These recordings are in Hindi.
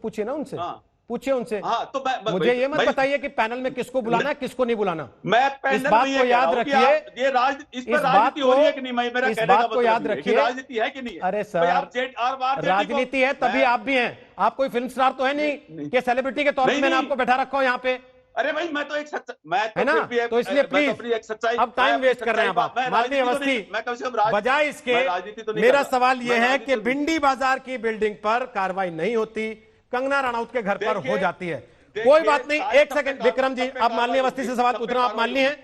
पूछिए ना उनसे। हाँ। पूछिए उनसे। हाँ, तो मुझे ये मत बताइए कि पैनल में किसको बुलाना है किसको नहीं बुलाना। मैं इस बात को याद रखिए। ये राजनीति, इस पर राजनीति हो रही है कि नहीं, मेरा कहने का मतलब याद रखिए, राजनीति है कि नहीं है। अरे सर, राजनीति है तभी आप भी हैं। आप कोई फिल्म स्टार तो है नहीं कि सेलिब्रिटी के तौर पर मैंने आपको बैठा रखा हूं यहाँ पे। अरे भाई, मैं तो एक सच्चा, मैं तो है ना, तो इसलिए प्लीज अब टाइम वेस्ट कर रहे हैं आप। माननीय अवस्थी, बजाय इसके मेरा सवाल यह है कि भिंडी बाजार की बिल्डिंग पर कार्रवाई नहीं होती, कंगना रनौत के घर पर हो जाती है। कोई बात नहीं, एक सेकंड विक्रम जी, आप माननीय अवस्थी से सवाल पूछ रहे हैं। आप मान लिए हैं?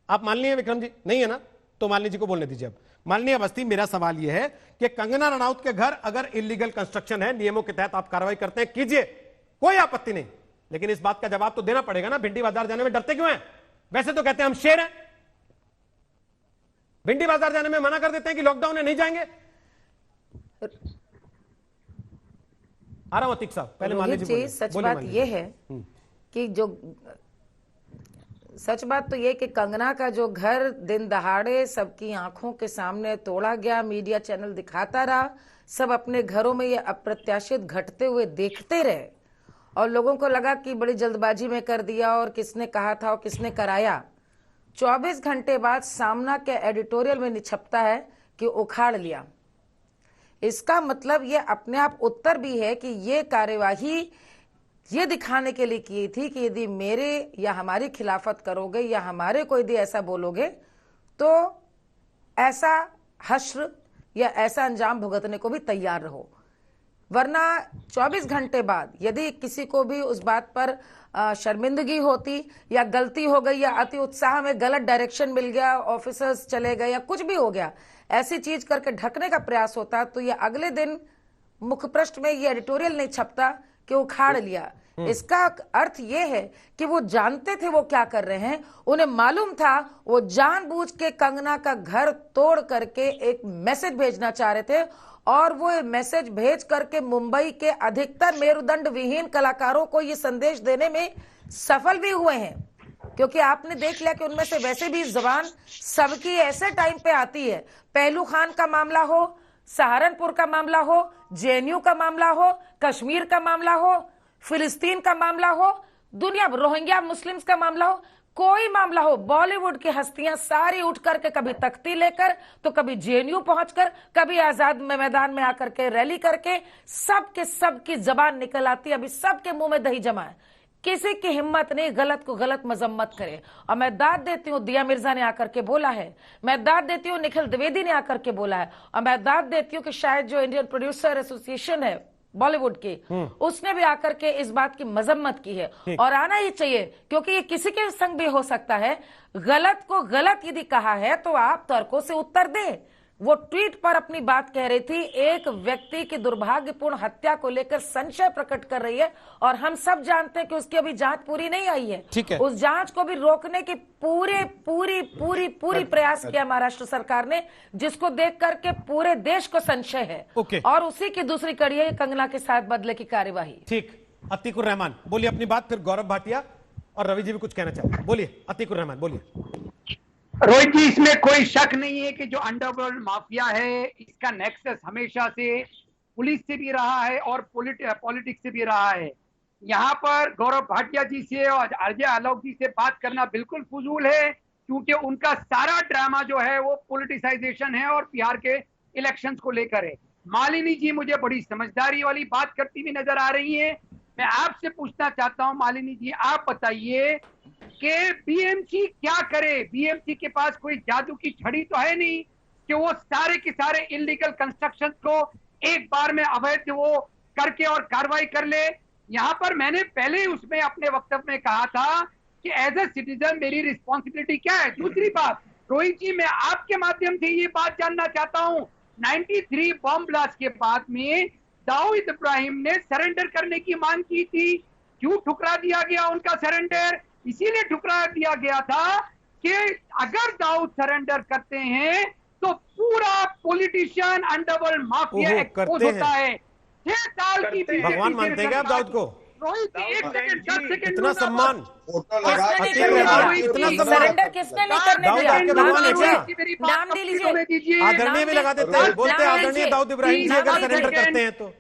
आप मान लिए हैं विक्रम जी? नहीं है ना, तो माननीय जी को बोलने दीजिए। अब माननीय अवस्थी, मेरा सवाल यह है कि कंगना रनौत के घर अगर इलीगल कंस्ट्रक्शन है, नियमों के तहत आप कार्रवाई करते हैं, कीजिए, कोई आपत्ति नहीं, लेकिन इस बात का जवाब तो देना पड़ेगा ना। भिंडी बाजार जाने में डरते क्यों हैं? वैसे तो कहते हैं हम शेर हैं, भिंडी बाजार जाने में मना कर देते हैं कि लॉकडाउन है, नहीं जाएंगे। आ रहा हूं अतीक साहब, पहले मान लीजिए। सच बात यह है कि जो सच बात तो यह कि कंगना का जो घर दिन दहाड़े सबकी आंखों के सामने तोड़ा गया, मीडिया चैनल दिखाता रहा, सब अपने घरों में ये अप्रत्याशित घटते हुए देखते रहे और लोगों को लगा कि बड़ी जल्दबाजी में कर दिया और किसने कहा था और किसने कराया। 24 घंटे बाद सामना के एडिटोरियल में निछपता है कि उखाड़ लिया। इसका मतलब ये अपने आप उत्तर भी है कि ये कार्यवाही ये दिखाने के लिए की थी कि यदि मेरे या हमारी खिलाफत करोगे या हमारे को यदि ऐसा बोलोगे तो ऐसा हश्र या ऐसा अंजाम भुगतने को भी तैयार रहो। वरना 24 घंटे बाद यदि किसी को भी उस बात पर शर्मिंदगी होती या गलती हो गई या अति उत्साह में गलत डायरेक्शन मिल गया, ऑफिसर्स चले गए या कुछ भी हो गया, ऐसी चीज करके ढकने का प्रयास होता, तो ये अगले दिन मुखपृष्ठ में ये एडिटोरियल नहीं छपता कि उखाड़ लिया। इसका अर्थ ये है कि वो जानते थे वो क्या कर रहे हैं, उन्हें मालूम था वो जानबूझ के कंगना का घर तोड़ करके एक मैसेज भेजना चाह रहे थे और वो मैसेज भेज करके मुंबई के अधिकतर मेरुदंड विहीन कलाकारों को ये संदेश देने में सफल भी हुए हैं। क्योंकि आपने देख लिया कि उनमें से वैसे भी जबान सबकी ऐसे टाइम पे आती है, पहलू खान का मामला हो, सहारनपुर का मामला हो, जेएनयू का मामला हो, कश्मीर का मामला हो, फिलिस्तीन का मामला हो, दुनिया रोहिंग्या मुस्लिम्स का मामला हो, कोई मामला हो, बॉलीवुड की हस्तियां सारी उठ करके कभी तख्ती लेकर तो कभी जेएनयू पहुंचकर, कभी आजाद मैदान में आकर के रैली करके सबकी जबान निकल आती है। अभी सबके मुंह में दही जमा है, किसी की हिम्मत नहीं गलत को गलत मजम्मत करे। और मैं दाद देती हूँ, दिया मिर्जा ने आकर के बोला है, मैं दाद देती हूँ निखिल द्विवेदी ने आकर के बोला है, और मैं दाद देती हूँ कि शायद जो इंडियन प्रोड्यूसर एसोसिएशन है बॉलीवुड की, उसने भी आकर के इस बात की मजम्मत की है और आना ही चाहिए, क्योंकि ये किसी के संग भी हो सकता है। गलत को गलत यदि कहा है तो आप तर्कों से उत्तर दें। वो ट्वीट पर अपनी बात कह रही थी, एक व्यक्ति की दुर्भाग्यपूर्ण हत्या को लेकर संशय प्रकट कर रही है और हम सब जानते हैं कि उसकी अभी जांच पूरी नहीं आई है। उस जांच को भी रोकने की पूरी प्रयास किया महाराष्ट्र सरकार ने, जिसको देख करके पूरे देश को संशय है। और उसी की दूसरी कड़ी है कंगना के साथ बदले की कार्यवाही। ठीक, अतीकुर रहमान बोलिए अपनी बात, फिर गौरव भाटिया और रवि जी भी कुछ कहना चाहते हैं। बोलिए अतीकुर रहमान, बोलिए। रोहित जी, इसमें कोई शक नहीं है कि जो अंडरवर्ल्ड माफिया है इसका नेक्सस हमेशा से पुलिस से भी रहा है और पॉलिटिक्स से भी रहा है। यहाँ पर गौरव भाटिया जी से और अजय आलोक जी से बात करना बिल्कुल फजूल है, क्योंकि उनका सारा ड्रामा जो है वो पॉलिटिसाइजेशन है और बिहार के इलेक्शंस को लेकर है। मालिनी जी मुझे बड़ी समझदारी वाली बात करती हुई नजर आ रही है। मैं आपसे पूछना चाहता हूँ मालिनी जी, आप बताइए कि बीएमसी क्या करे। बीएमसी के पास कोई जादू की छड़ी तो है नहीं कि वो सारे के सारे इलीगल कंस्ट्रक्शन को एक बार में अवैध वो करके और कार्रवाई कर ले। यहाँ पर मैंने पहले उसमें अपने वक्तव्य में कहा था कि एज ए सिटीजन मेरी रिस्पॉन्सिबिलिटी क्या है। दूसरी बात रोहित जी, मैं आपके माध्यम से ये बात जानना चाहता हूँ, 93 बॉम्ब ब्लास्ट के बाद में दाऊद इब्राहिम ने सरेंडर करने की मांग की थी, क्यों ठुकरा दिया गया उनका सरेंडर? इसीलिए ठुकरा दिया गया था कि अगर दाऊद सरेंडर करते हैं तो पूरा पॉलिटिशियन अंडरवर्ल्ड माफिया एक्सपोज होता है। 6 साल की भगवान मानते हैं क्या आप दाऊद को? रोहित, 1 सेकंड 10 सेकंड इतना सम्मान, इतना सरेंडर किसने नहीं करने दिया? नाम दे लीजिए, आदरणीय भी लगा देते हैं, बोलते हैं आदरणीय दाऊद इब्राहिम जी अगर सरेंडर करते हैं तो